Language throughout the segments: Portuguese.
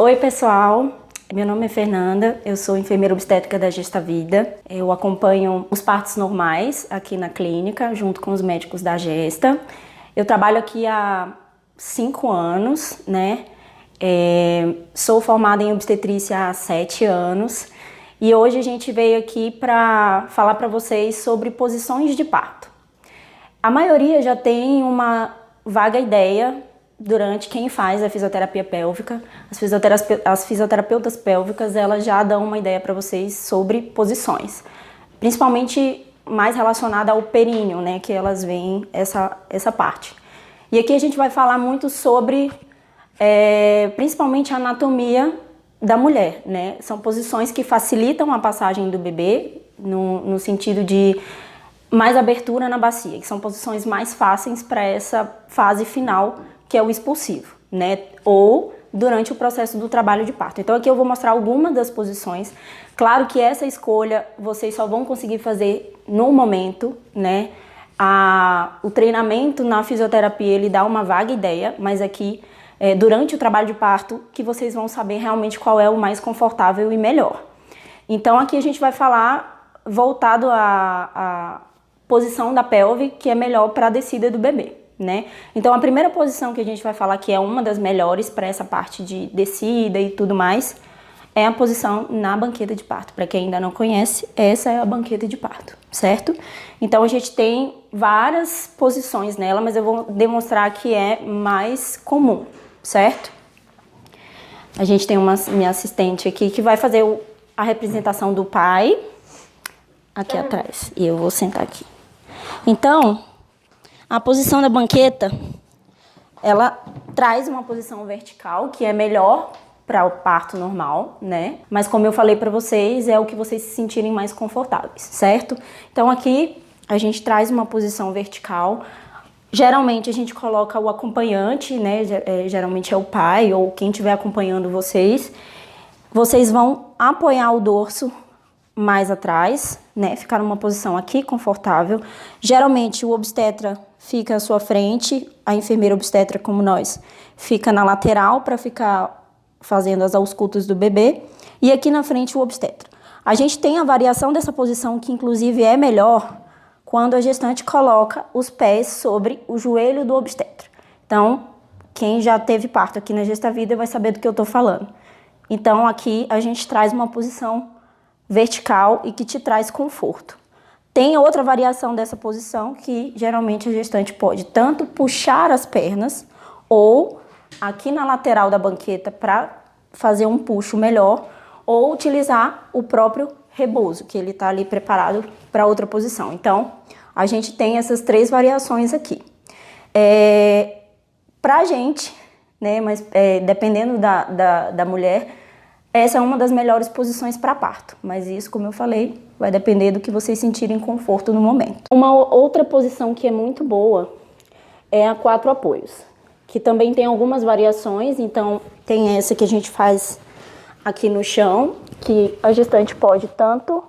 Oi pessoal, meu nome é Fernanda, eu sou enfermeira obstétrica da Gestavida. Eu acompanho os partos normais aqui na clínica, junto com os médicos da Gesta. Eu trabalho aqui há 5 anos, né? Sou formada em obstetrícia há 7 anos e hoje a gente veio aqui para falar para vocês sobre posições de parto. A maioria já tem uma vaga ideia durante quem faz a fisioterapia pélvica. As fisioterapeutas pélvicas, elas já dão uma ideia para vocês sobre posições, principalmente mais relacionada ao períneo, né, que elas veem essa parte. E aqui a gente vai falar muito sobre, principalmente a anatomia da mulher, né, são posições que facilitam a passagem do bebê, no sentido de mais abertura na bacia, que são posições mais fáceis para essa fase final, que é o expulsivo, né? Ou durante o processo do trabalho de parto. Então aqui eu vou mostrar algumas das posições. Claro que essa escolha vocês só vão conseguir fazer no momento, né? O treinamento na fisioterapia, ele dá uma vaga ideia, mas aqui, durante o trabalho de parto, que vocês vão saber realmente qual é o mais confortável e melhor. Então aqui a gente vai falar voltado à posição da pelve, que é melhor para a descida do bebê, né? Então a primeira posição que a gente vai falar que é uma das melhores para essa parte de descida e tudo mais é a posição na banqueta de parto. Para quem ainda não conhece, essa é a banqueta de parto, certo? Então a gente tem várias posições nela, mas eu vou demonstrar que é mais comum, certo? A gente tem minha assistente aqui que vai fazer a representação do pai aqui atrás e eu vou sentar aqui. Então, a posição da banqueta, ela traz uma posição vertical, que é melhor para o parto normal, né? Mas como eu falei para vocês, é o que vocês se sentirem mais confortáveis, certo? Então aqui a gente traz uma posição vertical. Geralmente a gente coloca o acompanhante, né? Geralmente é o pai ou quem estiver acompanhando vocês. Vocês vão apoiar o dorso mais atrás, né? Ficar numa posição aqui confortável. Geralmente o obstetra fica à sua frente, a enfermeira obstetra, como nós, fica na lateral para ficar fazendo as auscultas do bebê, e aqui na frente o obstetra. A gente tem a variação dessa posição, que inclusive é melhor quando a gestante coloca os pés sobre o joelho do obstetra. Então, quem já teve parto aqui na Gestavida vai saber do que eu estou falando. Então, aqui a gente traz uma posição vertical e que te traz conforto. Tem outra variação dessa posição que geralmente a gestante pode tanto puxar as pernas ou aqui na lateral da banqueta para fazer um puxo melhor ou utilizar o próprio rebozo, que ele está ali preparado para outra posição. Então, a gente tem essas 3 variações aqui. Pra gente, né, mas dependendo da mulher, essa é uma das melhores posições para parto, mas isso, como eu falei, vai depender do que vocês sentirem conforto no momento. Uma outra posição que é muito boa é a 4 apoios, que também tem algumas variações. Então tem essa que a gente faz aqui no chão, que a gestante pode tanto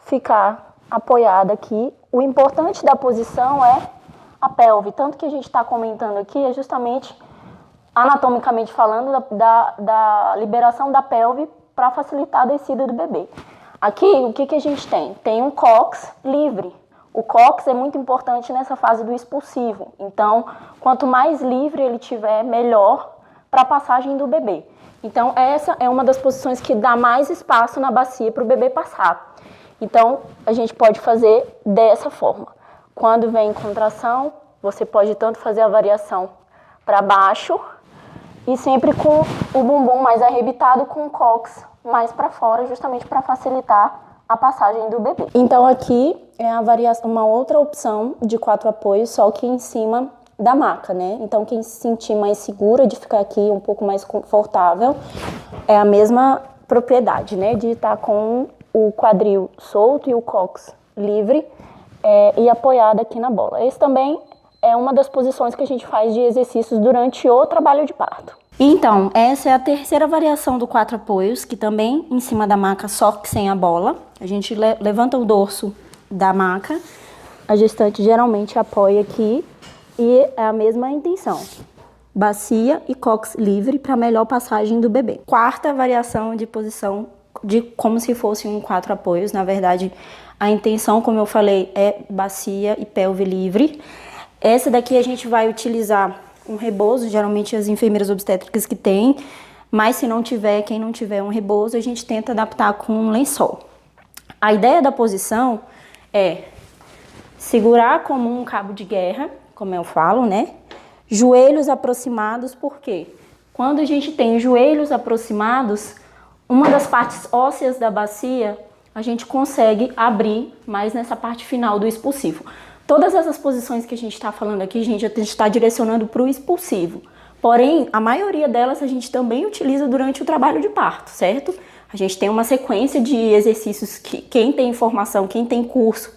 ficar apoiada aqui. O importante da posição é a pelve, tanto que a gente está comentando aqui é justamente anatomicamente falando da liberação da pelve para facilitar a descida do bebê. Aqui, o que a gente tem? Tem um cox livre. O cox é muito importante nessa fase do expulsivo. Então, quanto mais livre ele tiver, melhor para a passagem do bebê. Então, essa é uma das posições que dá mais espaço na bacia para o bebê passar. Então, a gente pode fazer dessa forma. Quando vem contração, você pode tanto fazer a variação para baixo e sempre com o bumbum mais arrebitado, com o cox mais para fora, justamente para facilitar a passagem do bebê. Então aqui é a variação, uma outra opção de 4 apoios, só que em cima da maca, né? Então quem se sentir mais segura de ficar aqui um pouco mais confortável, é a mesma propriedade, né? De estar com o quadril solto e o cox livre e apoiado aqui na bola. Esse também é uma das posições que a gente faz de exercícios durante o trabalho de parto. Então, essa é a terceira variação do 4 apoios, que também em cima da maca, só que sem a bola. A gente levanta o dorso da maca, a gestante geralmente apoia aqui e é a mesma intenção. bacia e cox livre para melhor passagem do bebê. Quarta variação de posição de como se fosse um 4 apoios. Na verdade, a intenção, como eu falei, é bacia e pelve livre. Essa daqui a gente vai utilizar um rebozo, geralmente as enfermeiras obstétricas que tem, mas se não tiver, quem não tiver um rebozo, a gente tenta adaptar com um lençol. A ideia da posição é segurar como um cabo de guerra, como eu falo, né? Joelhos aproximados, por quê? Quando a gente tem joelhos aproximados, uma das partes ósseas da bacia, a gente consegue abrir mais nessa parte final do expulsivo. Todas essas posições que a gente está falando aqui, a gente está direcionando para o expulsivo. Porém, a maioria delas a gente também utiliza durante o trabalho de parto, certo? A gente tem uma sequência de exercícios que quem tem informação, quem tem curso,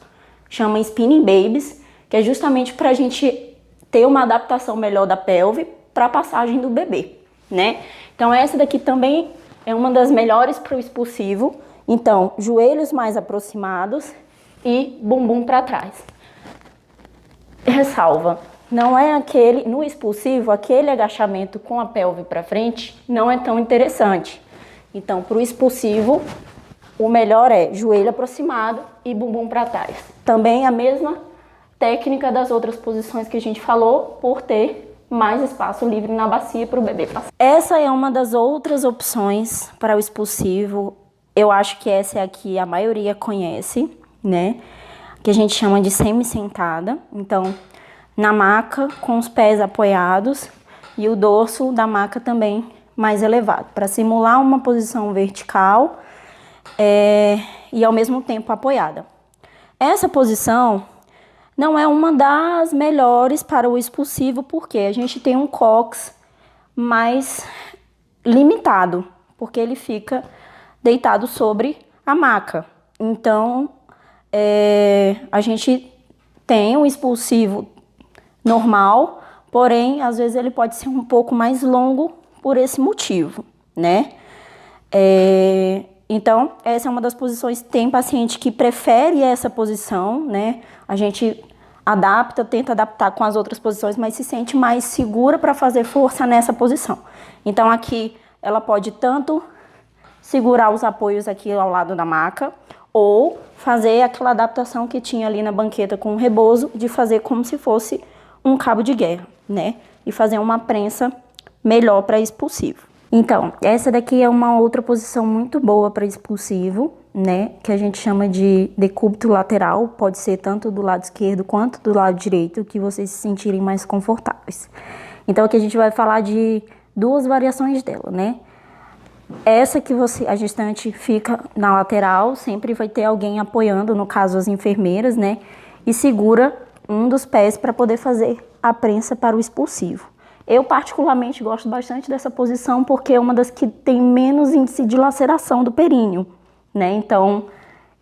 chama Spinning Babies, que é justamente para a gente ter uma adaptação melhor da pelve para a passagem do bebê, né? Então essa daqui também é uma das melhores para o expulsivo. Então, joelhos mais aproximados e bumbum para trás. Ressalva, não é aquele, no expulsivo, aquele agachamento com a pelve para frente não é tão interessante. Então, para o expulsivo, o melhor é joelho aproximado e bumbum para trás. Também a mesma técnica das outras posições que a gente falou, por ter mais espaço livre na bacia para o bebê passar. Essa é uma das outras opções para o expulsivo. Eu acho que essa é a que a maioria conhece, né? Que a gente chama de semi-sentada. Então, na maca, com os pés apoiados e o dorso da maca também mais elevado, para simular uma posição vertical e ao mesmo tempo apoiada. Essa posição não é uma das melhores para o expulsivo, porque a gente tem um cox mais limitado, porque ele fica deitado sobre a maca. Então, a gente tem um expulsivo normal, porém, às vezes ele pode ser um pouco mais longo por esse motivo, né? Então, essa é uma das posições. Tem paciente que prefere essa posição, né? A gente adapta, tenta adaptar com as outras posições, mas se sente mais segura para fazer força nessa posição. Então, aqui ela pode tanto segurar os apoios aqui ao lado da maca, ou fazer aquela adaptação que tinha ali na banqueta com o rebozo, de fazer como se fosse um cabo de guerra, né? E fazer uma prensa melhor para expulsivo. Então, essa daqui é uma outra posição muito boa para expulsivo, né? Que a gente chama de decúbito lateral, pode ser tanto do lado esquerdo quanto do lado direito, que vocês se sentirem mais confortáveis. Então, aqui a gente vai falar de duas variações dela, né? Essa que a gestante fica na lateral, sempre vai ter alguém apoiando, no caso as enfermeiras, né? E segura um dos pés para poder fazer a prensa para o expulsivo. Eu particularmente gosto bastante dessa posição porque é uma das que tem menos índice de laceração do períneo, né? Então,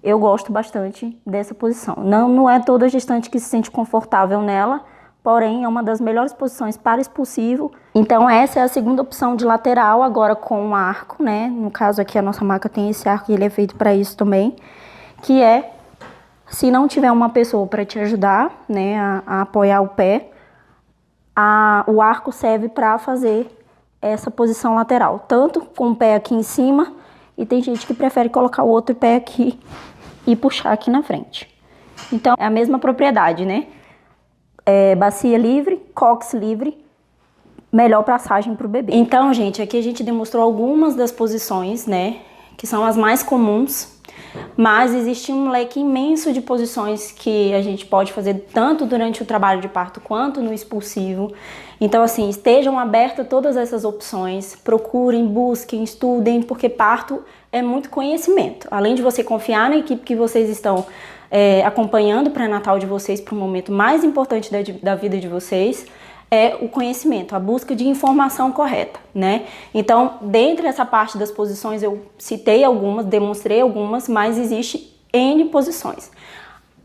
eu gosto bastante dessa posição. Não é toda gestante que se sente confortável nela, porém é uma das melhores posições para expulsivo. Então essa é a segunda opção de lateral, agora com um arco, né? No caso aqui a nossa maca tem esse arco e ele é feito para isso também, que é, se não tiver uma pessoa para te ajudar, né, a apoiar o pé, o arco serve para fazer essa posição lateral, tanto com o pé aqui em cima, e tem gente que prefere colocar o outro pé aqui e puxar aqui na frente. Então é a mesma propriedade, né? Bacia livre, cox livre, melhor passagem para o bebê. Então, gente, aqui a gente demonstrou algumas das posições, né, que são as mais comuns, mas existe um leque imenso de posições que a gente pode fazer tanto durante o trabalho de parto quanto no expulsivo. Então, assim, estejam abertas todas essas opções, procurem, busquem, estudem, porque parto é muito conhecimento. Além de você confiar na equipe que vocês estão acompanhando o pré-natal de vocês para o momento mais importante da vida de vocês, é o conhecimento, a busca de informação correta, né? Então, dentre essa parte das posições, eu citei algumas, demonstrei algumas, mas existe N posições.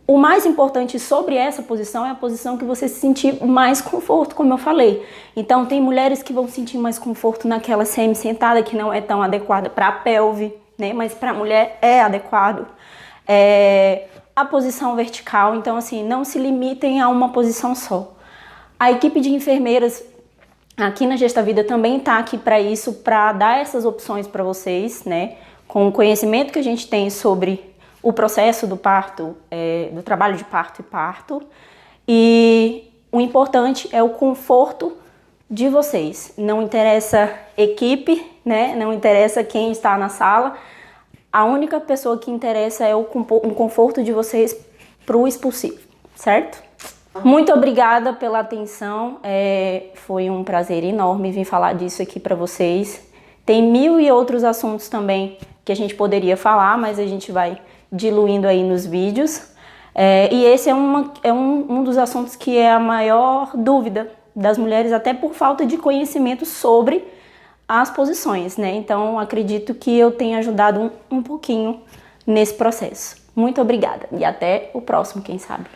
O mais importante sobre essa posição é a posição que você se sentir mais conforto, como eu falei. Então, tem mulheres que vão sentir mais conforto naquela semi-sentada, que não é tão adequada para a pelve, né? Mas para a mulher é adequado. A posição vertical, então assim, não se limitem a uma posição só. A equipe de enfermeiras Aqui na Gesta Vida também está aqui para isso, para dar essas opções para vocês, né? Com o conhecimento que a gente tem sobre o processo do parto, do trabalho de parto e parto. E o importante é o conforto de vocês. Não interessa equipe, né? Não interessa quem está na sala. A única pessoa que interessa é o conforto de vocês para o expulsivo, certo? Muito obrigada pela atenção, foi um prazer enorme vir falar disso aqui para vocês. Tem mil e outros assuntos também que a gente poderia falar, mas a gente vai diluindo aí nos vídeos. E esse é um dos assuntos que é a maior dúvida das mulheres, até por falta de conhecimento sobre as posições, né? Então acredito que eu tenha ajudado um pouquinho nesse processo. Muito obrigada e até o próximo, quem sabe.